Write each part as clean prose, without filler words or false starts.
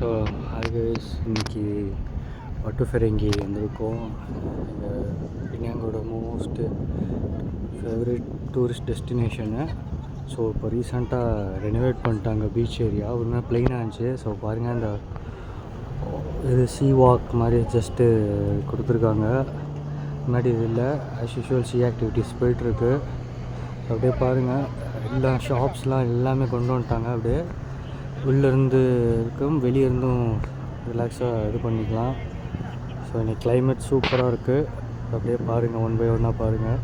So highways இன்றைக்கி பட்டுஃபெரங்கி வந்திருக்கோம். பின்னாங்கோட most favourite tourist destination. So இப்போ ரீசெண்டாக ரெனோவேட் பண்ணிட்டாங்க பீச் ஏரியா. ஒருமே ப்ளைனாக இருந்துச்சு. ஸோ பாருங்கள், இந்த இது சீ வாக் மாதிரி ஜஸ்ட்டு கொடுத்துருக்காங்க. முன்னாடி இது இல்லை, ஆஸ் யூஷுவல் சீ ஆக்டிவிட்டீஸ் போயிட்டுருக்கு. அப்படியே பாருங்கள், எல்லா ஷாப்ஸ்லாம் எல்லாமே கொண்டு வந்துட்டாங்க. அப்படியே உள்ளேருந்து இருக்கும், வெளியேருந்தும் ரிலாக்ஸாக இது பண்ணிக்கலாம். ஸோ இன்றைக்கி கிளைமேட் சூப்பராக இருக்குது. அப்படியே பாருங்கள், ஒன் பை ஒன்னாக பாருங்கள்.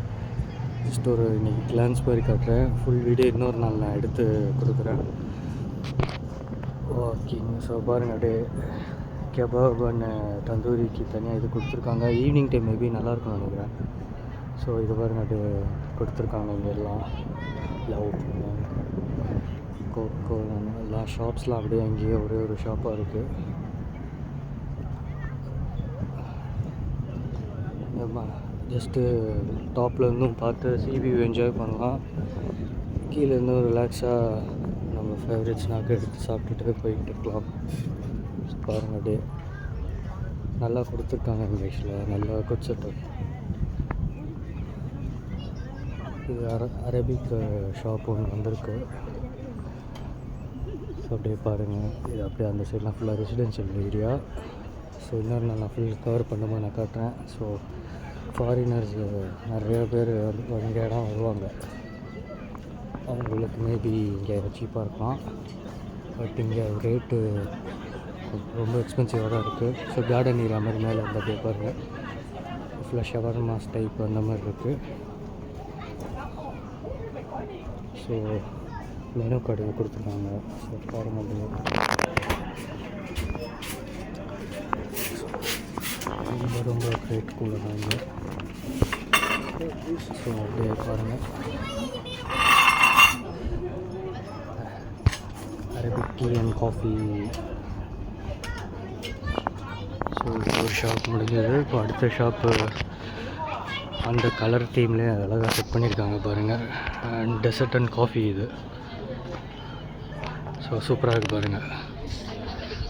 ஜஸ்ட் ஒரு இன்றைக்கி கிளான்ஸ் மாதிரி காட்டுறேன். ஃபுல் வீடியோ இன்னொரு நாள் நான் எடுத்து கொடுக்குறேன். ஓகேங்க. ஸோ பாருங்கள், அப்படியே கெபாப் அண்ட் தந்தூரிக்கு தனியாக இது கொடுத்துருக்காங்க. ஈவினிங் டைம் மேபி நல்லாயிருக்கும்னு நினைக்கிறேன். ஸோ இது பாருங்கள், அப்படியே கொடுத்துருக்காங்க. இங்கே எல்லாம் லவ் கோகோ எல்லா ஷாப்ஸ்லாம் அப்படியே அங்கேயே ஒரே ஒரு ஷாப்பாக இருக்குது. ஜஸ்ட்டு டாப்லேருந்தும் பார்த்து வியூ என்ஜாய் பண்ணலாம். கீழேருந்தும் ரிலாக்ஸாக நம்ம ஃபேவரட் ஸ்நாக் எடுத்து சாப்பிட்டுட்டு போயிட்டு இருக்கலாம். பாருங்கள், அப்படியே நல்லா கொடுத்துருக்காங்க. இங்கிலீஷில் நல்லா குட் செட்டப். இது அரபிக் ஷாப் ஒன்று வந்திருக்கு. ஸோ அப்படியே பாருங்கள், இது அப்படியே அந்த சைட்லாம் ஃபுல்லாக ரெசிடென்ஷியல் ஏரியா. ஸோ இன்னொரு நான் ஃபுல் கவர் பண்ணும்போது நான் காட்டுறேன். ஸோ ஃபாரினர்ஸ் நிறைய பேர் இங்கே இடம் வருவாங்க. அவங்களுக்கு மேபி இங்கே சீப்பாக இருக்கலாம். பட் இங்கே ரேட்டு ரொம்ப எக்ஸ்பென்சிவாக தான் இருக்குது. ஸோ கார்டன் ஏரியா மாதிரி மேலே அந்த அப்படியே பாருங்கள், ஃபுல்லாக ஷவர்மாஸ் டைப் அந்த மாதிரி இருக்குது. ஸோ மெனு கார்டு கொடுத்துருக்காங்க. ஸோ பாருங்கள், ரொம்ப ரொம்ப ரேட் கூட தான் இங்கே. ஸோ அப்படியே பாருங்கள், Arabic tea and coffee. So ஒரு ஷாப் முடிஞ்சது. இப்போ அடுத்த ஷாப்பு அந்த கலர் தீம்லேயே அழகாக செட் பண்ணியிருக்காங்க பாருங்கள். அண்ட் டெசர்ட் அண்ட் காஃபி இது. ஸோ சூப்பராக இருக்குது பாருங்கள்.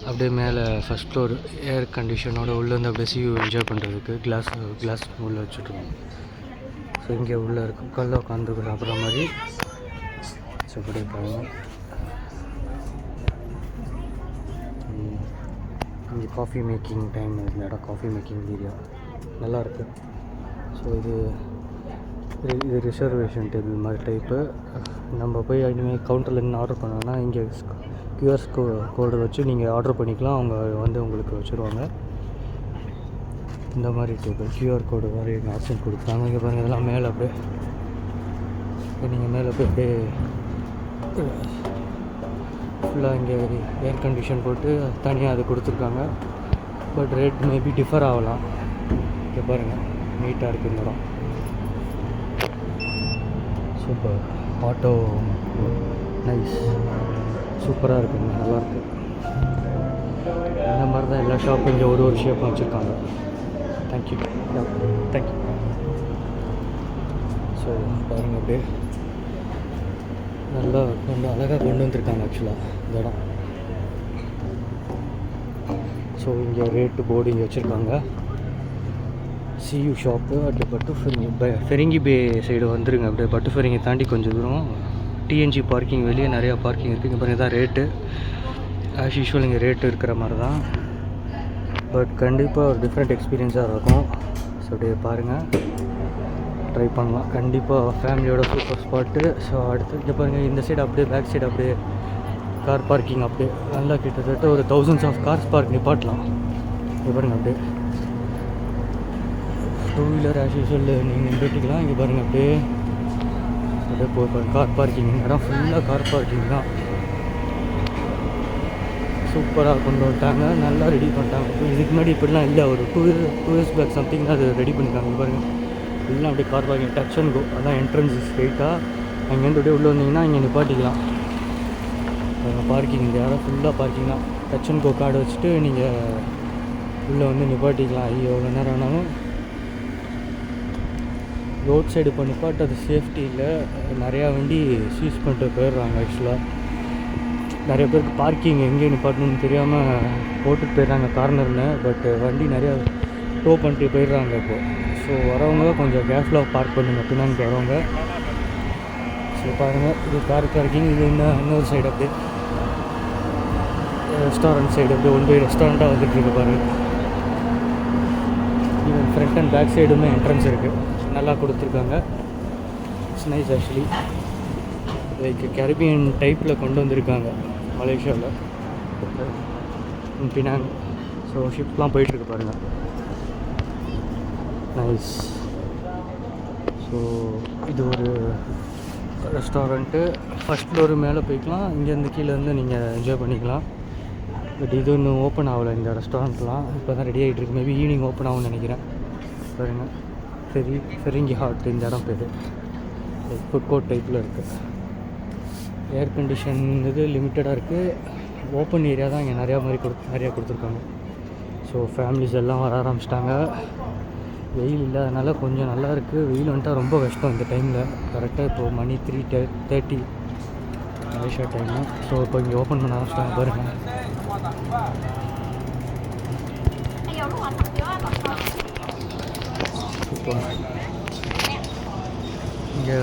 அப்படியே மேலே ஃபஸ்ட் ஃப்ளோர் ஏர் கண்டிஷனோட உள்ளேருந்து அப்படியே வியூ என்ஜாய் பண்ணுறதுக்கு கிளாஸ் உள்ளே வச்சுட்ருக்கோம். ஸோ இங்கே உள்ளே இருக்கும் கல்ல உட்காந்து சாப்பிட்ற மாதிரி. ஸோ இப்படி இருக்காங்க. இங்கே காஃபி மேக்கிங் டைம், இந்த இடம் காஃபி மேக்கிங் ஏரியா நல்லாயிருக்கு. ஸோ இது ரிசர்வேஷன் டேபிள் மாதிரி டைப்பு. நம்ம போய் இனிமேல் கவுண்டரில் நின்று ஆர்டர் பண்ணோன்னா இங்கே கியூஆர் கோடு வச்சு நீங்கள் ஆர்டர் பண்ணிக்கலாம். அவங்க வந்து உங்களுக்கு வச்சுருவாங்க. இந்த மாதிரி டேபிள் கியூஆர் கோடு மாதிரி ஆப்ஷன் கொடுத்தாங்க. இங்கே பாருங்கள், இதெல்லாம் மேலே அப்படியே நீங்கள் மேலே போய் அப்படியே ஃபுல்லாக இங்கே ஏர் கண்டிஷன் போட்டு தனியாக அது கொடுத்துருக்காங்க. பட் ரேட் மேபி டிஃபர் ஆகலாம். இங்கே பாருங்கள், நீட்டாக இருக்குது இந்த இடம். சூப்பர் ஆட்டோ நைஸ், சூப்பராக இருக்குங்க, நல்லாயிருக்கு. இந்த மாதிரி தான் எல்லா ஷாப்பும் இங்கே ஒரு ஷேப்பும் வச்சுருக்காங்க. தேங்க்யூ. ஸோ பாருங்கள், அப்படியே நல்லா கொஞ்சம் அழகாக கொண்டு வந்துருக்காங்க ஆக்சுவலாக இந்த இடம். ஸோ இங்கே ரேட்டு போர்டு இங்கே வச்சுருக்காங்க. சியூ ஷாப்பு அப்படியே ஃபெரிங்கி பே சைடு வந்துருங்க. அப்படியே பட்டுஃபெரங்கி தாண்டி கொஞ்சம் தூரம் டிஎன்ஜி பார்க்கிங் வெளியே நிறையா பார்க்கிங் இருக்குது. இங்கே பாருங்கள், தான் ரேட்டு ஆஸ் யூஷுவல் இங்கே ரேட்டு இருக்கிற மாதிரி தான். பட் கண்டிப்பாக ஒரு டிஃப்ரெண்ட் எக்ஸ்பீரியன்ஸாக இருக்கும். ஸோ அப்படியே பாருங்கள், ட்ரை பண்ணலாம் கண்டிப்பாக ஃபேமிலியோட சூப்பர் ஸ்பாட்டு. ஸோ அடுத்து இங்கே பாருங்கள், இந்த சைடு அப்படியே பேக் சைடு அப்படியே கார் பார்க்கிங் அப்படியே நல்லா கிட்டத்தட்ட ஒரு தௌசண்ட்ஸ் ஆஃப் கார்ஸ் பார்க் நிப்பாட்டலாம். இங்கே பாருங்கள், அப்படியே டூ வீலர் ஆஸ் யூஷுவல் நீங்கள் நிப்பாட்டிக்கலாம். இங்கே பாருங்கள், அப்படியே போய் பாருங்கள் கார் பார்க்கிங். இடம் ஃபுல்லாக கார் பார்க்கிங் தான். சூப்பராக கொண்டு வந்துட்டாங்க, நல்லா ரெடி பண்ணிட்டாங்க. இதுக்கு முன்னாடி இப்படிலாம் இல்லை, ஒரு டூ இயர்ஸ் பேக் சம்திங் அது ரெடி பண்ணிட்டாங்க. பாருங்கள், எல்லாம் அப்படியே கார் பார்க்கிங் டச் அண்ட் கோ. அதான் என்ட்ரன்ஸ் ஸ்ட்ரெயிட்டாக அங்கேருந்து அப்படியே உள்ளே வந்தீங்கன்னா இங்கே நிப்பாட்டிக்கலாம். பார்க்கிங் இந்த இடம் ஃபுல்லாக பார்க்கிங் தான். டச் அண்ட் கோ கார்டு வச்சுட்டு நீங்கள் உள்ளே வந்து நிப்பாட்டிக்கலாம். எவ்வளோ நேரம் ஆனாலும். ரோட் சைடு இப்போ நிப்பாட்டு அது சேஃப்டி இல்லை, நிறையா வண்டி சீஸ் பண்ணிட்டு போயிடுறாங்க ஆக்சுவலாக. நிறைய பேருக்கு பார்க்கிங் எங்கே நிப்பாட்டணும்னு தெரியாமல் போட்டுட்டு போயிடுறாங்க கார்னரில். பட் வண்டி நிறையா டோ பண்ணிட்டு போயிடுறாங்க இப்போது. ஸோ வரவங்க கொஞ்சம் கேர்ஃபுல்லாக பார்க் பண்ணுங்க பின்னாடி வரவங்க. ஸோ பாருங்கள், இது கார் பார்க்கிங். இது இன்னொரு சைடு அப்படியே ரெஸ்டாரண்ட் சைடு அப்படியே ஒன் பை ரெஸ்டாரண்ட்டாக வந்துட்டுருக்கு பாருங்கள். ஈவன் ஃப்ரண்ட் அண்ட் பேக் சைடுமே என்ட்ரன்ஸ் இருக்குது, நல்லா கொடுத்துருக்காங்க. It's nice actually. Like Caribbean டைப்பில் கொண்டு வந்திருக்காங்க மலேசியாவில் பினாங். ஸோ ஷிப்லாம் போயிட்டுருக்கு பாருங்கள், நைஸ். ஸோ இது ஒரு ரெஸ்டாரண்ட்டு. ஃபஸ்ட் ஃப்ளோரு மேலே போய்க்கலாம், இங்கேருந்து கீழேருந்து நீங்கள் என்ஜாய் பண்ணிக்கலாம். பட் இது இன்னும் ஓப்பன் ஆகலை இந்த ரெஸ்டாரண்ட்லாம், இப்போ தான் ரெடி ஆகிட்டு இருக்கு. மேபி ஈவினிங் ஓப்பன் ஆகும்னு நினைக்கிறேன். பாருங்கள், ஃபெரிங்கி ஹாட் இந்த இடம் பேர். லைக் ஃபுட் கோர்ட் டைப்பில் இருக்குது. ஏர் கண்டிஷன் இது லிமிட்டடாக இருக்குது. ஓப்பன் ஏரியா தான் இங்கே நிறையா கொடுத்துருக்காங்க. ஸோ ஃபேமிலிஸ் எல்லாம் வர ஆரம்பிச்சிட்டாங்க. வெயில் இல்லாதனால கொஞ்சம் நல்லா இருக்குது. வெயில் வந்துட்டால் ரொம்ப கஷ்டம் இந்த டைமில். கரெக்டாக இப்போது மணி 3:30 மலேசியா டைமு. ஸோ இப்போ இங்கே ஓப்பன் பண்ண ஆரம்பிச்சிட்டாங்க பாருங்கள். இப்போ இங்கே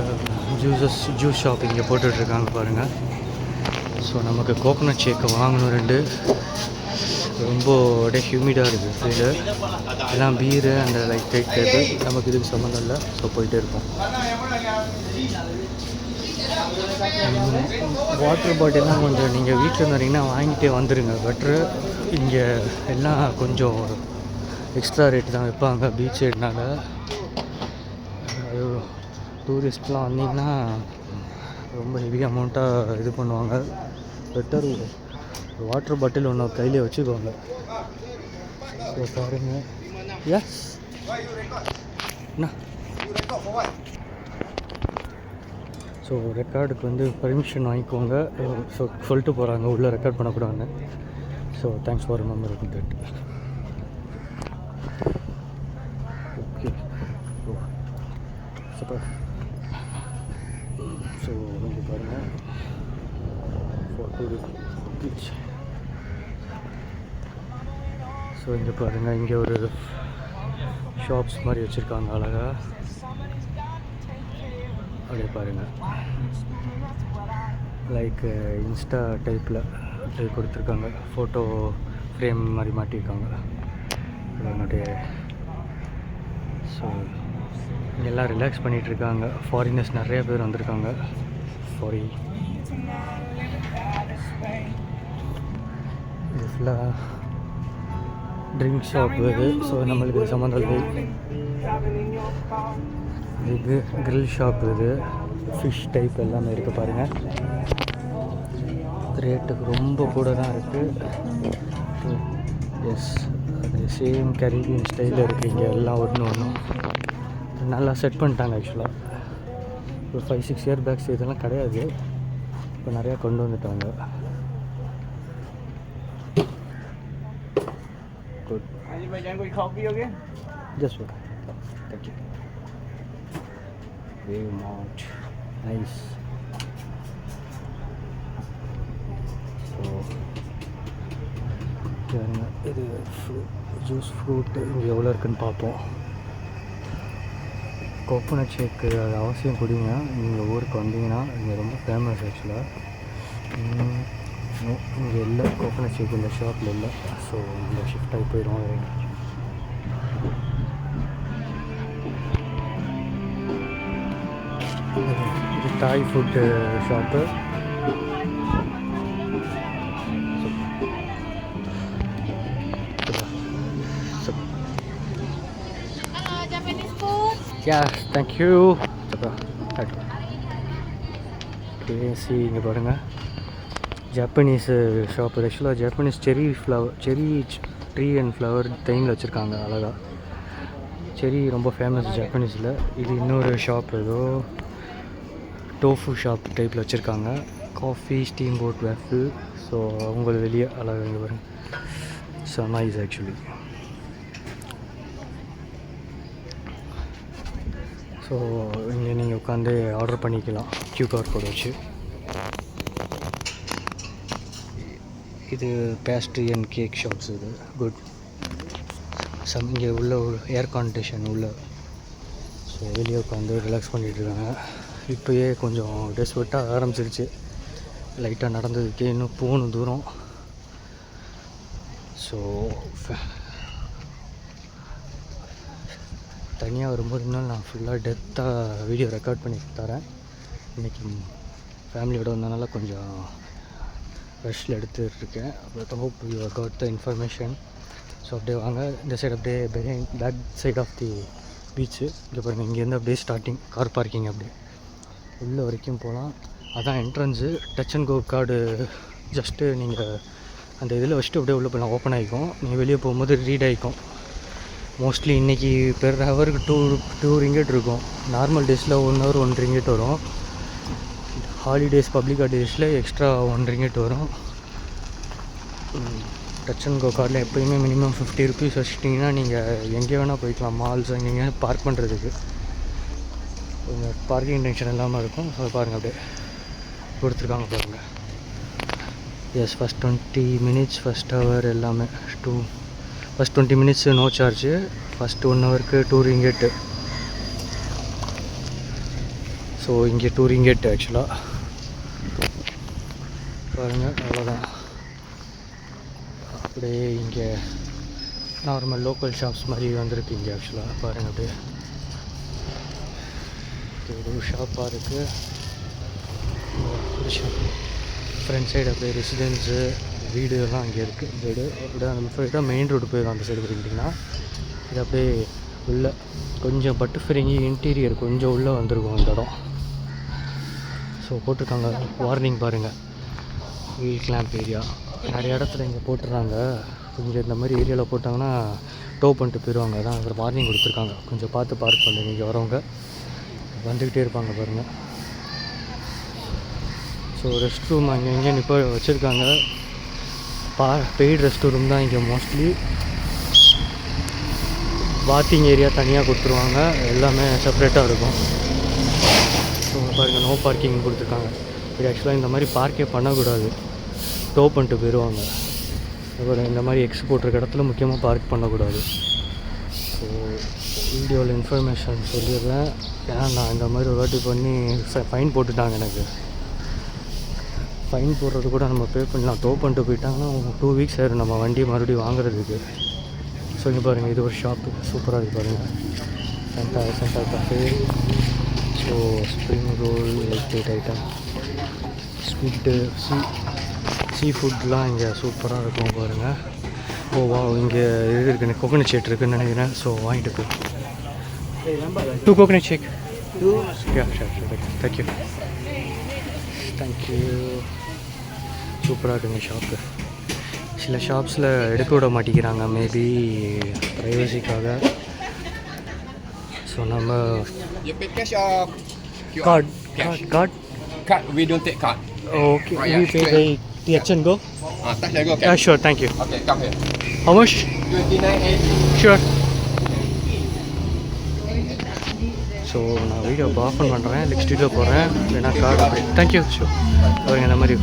ஜூஸ் ஷாப் இங்கே போட்டுட்ருக்காங்க பாருங்கள். ஸோ நமக்கு கோகோனட் ஷேக்கை வாங்கணும் 2. ரொம்ப அப்படியே ஹியூமிடாக இருக்குது ஃபீல்டு. எல்லாம் பீரு அந்த லைக் டைட் டேபிள். நமக்கு இதுக்கு சம்மந்தம் இல்லை. ஸோ போயிட்டே இருப்போம். வாட்டர் பாட்டிலாம் கொஞ்சம் நீங்கள் வீட்டில் இருந்தீங்கன்னா வாங்கிட்டே வந்துடுங்க பெட்ரு. இங்கே எல்லாம் கொஞ்சம் எக்ஸ்ட்ரா ரேட்டு தான் வைப்பாங்க பீச் சைடுனால. அது டூரிஸ்ட்லாம் வந்தீங்கன்னா ரொம்ப ஹெவி அமௌண்ட்டாக இது பண்ணுவாங்க. பெட்டர் வாட்டர் பாட்டில் ஒன்று கையிலே வச்சுக்கோங்க. ஸோ பாருங்கள். எஸ் என்ன ஸோ ரெக்கார்டுக்கு வந்து பர்மிஷன் வாங்கிக்கோங்க. ஸோ சொல்லிட்டு போகிறாங்க உள்ளே ரெக்கார்ட் பண்ணக்கூடாதுன்னு. So thanks for remembering that. Okay, super. So வந்து பாருங்கள் பீச். ஸோ இங்கே பாருங்கள், இங்கே ஒரு ஷாப்ஸ் மாதிரி வச்சுருக்காங்க அழகாக. அப்படியே பாருங்கள், லைக் இன்ஸ்டா டைப்பில் அப்படியே கொடுத்துருக்காங்க. ஃபோட்டோ ஃப்ரேம் மாதிரி மாட்டியிருக்காங்க என்னுடைய. ஸோ எல்லாம் ரிலாக்ஸ் பண்ணிகிட்ருக்காங்க. ஃபாரினர்ஸ் நிறைய பேர் வந்திருக்காங்க. இது ஃபுல்லாக ட்ரிங்க் ஷாப் இது. ஸோ நம்மளுக்கு இது சம்மந்தம் இல்லை. இது கிரில் ஷாப். இது ஃபிஷ் டைப் எல்லாமே இருக்குது பாருங்கள். ரேட்டுக்கு ரொம்ப கூட தான் இருக்குது. எஸ், அது சேம் கரீபியன் ஸ்டைலில் இருக்குது. இங்கே எல்லாம் ஒன்று நல்லா செட் பண்ணிட்டாங்க. ஆக்சுவலாக ஒரு 5-6 இயர் பேக்ஸ் இதெல்லாம் கிடையாது, இப்போ நிறையா கொண்டு வந்துட்டாங்க. Good. Just thank you. Wave mount, nice. So இது ஜூஸ் ஃப்ரூட்டு இங்கே எவ்வளோ இருக்குன்னு பார்ப்போம். கோகோனட் ஷேக்கு அது அவசியம் குடிங்க. நீங்கள் ஊருக்கு வந்தீங்கன்னா இங்கே ரொம்ப ஃபேமஸ் ஆக்சுவலாக. இங்கே இல்லை கோகோனட் ஷேக் இந்த ஷாப்பில் இல்லை. ஸோ இங்கே ஷிஃப்ட் ஆகி போயிடும். இது தாய் food shop. Thank you. Okay, C இங்கே பாருங்கள், ஜப்பனீஸு ஷாப்பு. ஆக்சுவலாக ஜப்பனீஸ் செரி ட்ரீ அண்ட் ஃப்ளவர் டைமில் வச்சுருக்காங்க அழகாக. செரி ரொம்ப ஃபேமஸ் ஜப்பனீஸில். இது இன்னொரு ஷாப், ஏதோ டோஃபு ஷாப் டைப்பில் வச்சுருக்காங்க. Coffee, steam boat, waffle. So அவங்களுக்கு வெளியே அழகாக இங்கே பாருங்கள். So nice actually. ஸோ இங்கே நீங்கள் உட்காந்து ஆர்டர் பண்ணிக்கலாம் QR கோட் வச்சு. இது பேஸ்ட்ரி அண்ட் கேக் ஷாப்ஸ். இது குட். இங்கே உள்ள ஏர் கண்டிஷன் உள்ள. ஸோ வெளியே உட்காந்து ரிலாக்ஸ் பண்ணிகிட்ருக்காங்க. இப்போயே கொஞ்சம் டெஸ்வெட்டாக ஆரம்பிச்சிருச்சு. லைட்டாக நடந்ததுக்கே இன்னும் போகணும் தூரம். ஸோ தனியாக வரும்போது இன்னும் நான் ஃபுல்லாக டெப்த்தாக வீடியோ ரெக்கார்ட் பண்ணி தரேன். இன்றைக்கி ஃபேமிலியோடு வந்ததுனால கொஞ்சம் ரஷ்ஷில் எடுத்துகிட்ருக்கேன். But hope you got the information. So அப்படியே வாங்க, இந்த சைடு அப்படியே back side of the beach. இங்கே பாருங்கள், இங்கேருந்து அப்படியே ஸ்டார்டிங் கார் பார்க்கிங் அப்படியே உள்ளே வரைக்கும் போகலாம். அதான் entrance. Touch and go card just நீங்கள் அந்த இதில் வச்சுட்டு அப்படியே உள்ளே போகலாம். ஓப்பன் ஆகிக்கும். நீங்கள் வெளியே போகும்போது ரீட் ஆகிக்கும். மோஸ்ட்லி இன்றைக்கி பெர் ஹவருக்கு டூ ரிங்கெட் இருக்கும். நார்மல் டேஸில் 1 hour 1 ringgit வரும். ஹாலிடேஸ் பப்ளிக் ஹாலிடேஸில் எக்ஸ்ட்ரா 1 ringgit வரும். டச் அண்ட் கோ கார்டில் எப்போயுமே மினிமம் 50 rupees வச்சுட்டிங்கன்னா நீங்கள் எங்கே வேணால் போய்க்கலாம். மால்ஸ் எங்கெங்கே பார்க் பண்ணுறதுக்கு கொஞ்சம் பார்க்கிங் டென்ஷன் இல்லாமல் இருக்கும். ஸோ பாருங்கள் அப்படியே கொடுத்துருக்காங்க பாருங்கள். Yes, first 20 minutes first hour எல்லாமே first 20 minutes no charge. First 1 hourக்கு 2 ringgit. ஸோ இங்கே 2 ringgit ஆக்சுவலாக. பாருங்கள், அவ்வளோதான். அப்படியே இங்கே நார்மல் லோக்கல் ஷாப்ஸ் மாதிரி வந்திருக்கு இங்கே ஆக்சுவலாக. பாருங்கள் அப்படியே ஒரு ஷாப்பாக இருக்குது. ஃப்ரண்ட் சைடு அப்படியே ரெசிடென்ஸு வீடு எல்லாம் அங்கே இருக்குது. வீடு அப்படியே அந்த சைடாக மெயின் ரோடு போயிடும். அந்த சைடு போய்க்கிட்டிங்கன்னா இது அப்படியே உள்ளே கொஞ்சம் பட்டு ஃபிரிங்கி இன்டீரியர் கொஞ்சம் உள்ளே வந்திருக்கும் அந்த இடம். ஸோ போட்டிருக்காங்க வார்னிங் பாருங்கள், வீல் கிளாம்ப் ஏரியா. நிறைய இடத்துல இங்கே போட்டுடுறாங்க. கொஞ்சம் இந்த மாதிரி ஏரியாவில் போட்டாங்கன்னா டோ பண்ணிட்டு போயிடுவாங்க. அதான் ஒரு வார்னிங் கொடுத்துருக்காங்க. கொஞ்சம் பார்த்து பார்க் பண்ணுங்க. இங்கே வரவங்க வந்துக்கிட்டே இருப்பாங்க பாருங்கள். ஸோ ரெஸ்ட் ரூம் அங்கே இங்கே இப்போ வச்சுருக்காங்க. பெய்டு ரெஸ்ட் ரூம் தான் இங்கே மோஸ்ட்லி. பாத்திங் ஏரியா தனியாக கொடுத்துருவாங்க. எல்லாமே செப்ரேட்டாக இருக்கும். ஸோ பாருங்கள், நோ பார்க்கிங் கொடுத்துருக்காங்க. இது ஆக்சுவலாக இந்த மாதிரி பார்க்கே பண்ணக்கூடாது. டோ பண்ணிட்டு போயிடுவாங்க. அப்புறம் இந்த மாதிரி எக்ஸ் போட்டிருக்க இடத்துல முக்கியமாக பார்க் பண்ணக்கூடாது. ஸோ வீடியோவில் இன்ஃபர்மேஷன் சொல்லிடுறேன். ஏன்னா நான் இந்த மாதிரி ஒரு வாட்டி பண்ணி ஃபைன் போட்டுட்டாங்க. எனக்கு ஃபைன் போடுறது கூட நம்ம பே பண்ணலாம். டோ பண்ணிட்டு போயிட்டாங்கன்னா 2 weeks ஆயிரும் நம்ம வண்டியை மறுபடியும் வாங்குறதுக்கு. ஸோ இங்கே பாருங்கள், இது ஒரு ஷாப்பு சூப்பராக இருக்குது பாருங்கள். சென்டா cafe. So spring roll, light item, sweet, sea ஃபுட்லாம் இங்கே சூப்பராக இருக்கும் பாருங்கள். வா, இங்கே இது இருக்குன்னு கோகனட் ஷேக் இருக்குதுன்னு நினைக்கிறேன். ஸோ வாங்கிட்டு போய் 2 coconut shake. Yeah, sure. Thank you. சூப்பராக இருக்குங்க ஷாப்பு. சில ஷாப்ஸில் எடுக்க விட மாட்டேங்கிறாங்க, மேபி ப்ரைவசிக்காக. ஸோ நம்ம card. We don't take card. Okay, we pay by touch and go. Touch and go. Yeah, sure, thank you. Okay, come here. How much? 29.80. Sure. So நான் video of பண்ணுறேன். Next video போகிறேன். வேணா card. Thank you. Sure. அவருக்கு இந்த மாதிரி கொடு.